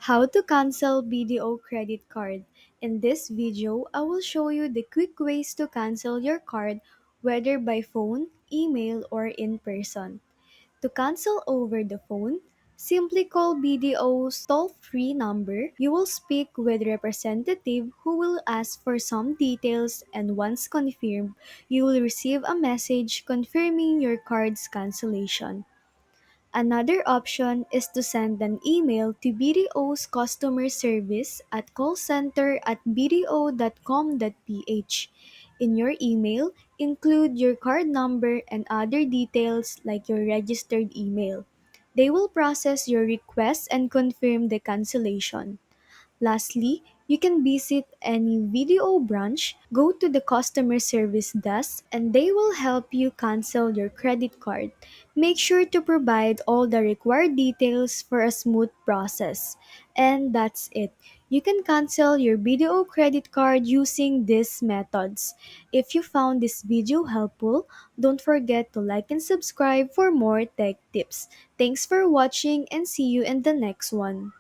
How to cancel BDO credit card. In this video, I will show you the quick ways to cancel your card whether by phone, email, or in person. To cancel over the phone, simply call BDO's toll-free number. You will speak with representative who will ask for some details, and once confirmed, you will receive a message confirming your card's cancellation. Another option is to send an email to BDO's customer service at callcenter@bdo.com.ph. In your email, include your card number and other details like your registered email. They will process your request and confirm the cancellation. Lastly, you can visit any VDO branch, go to the customer service desk, and they will help you cancel your credit card. Make sure to provide all the required details for a smooth process. And that's it. You can cancel your BDO credit card using these methods. If you found this video helpful, don't forget to like and subscribe for more tech tips. Thanks for watching and see you in the next one.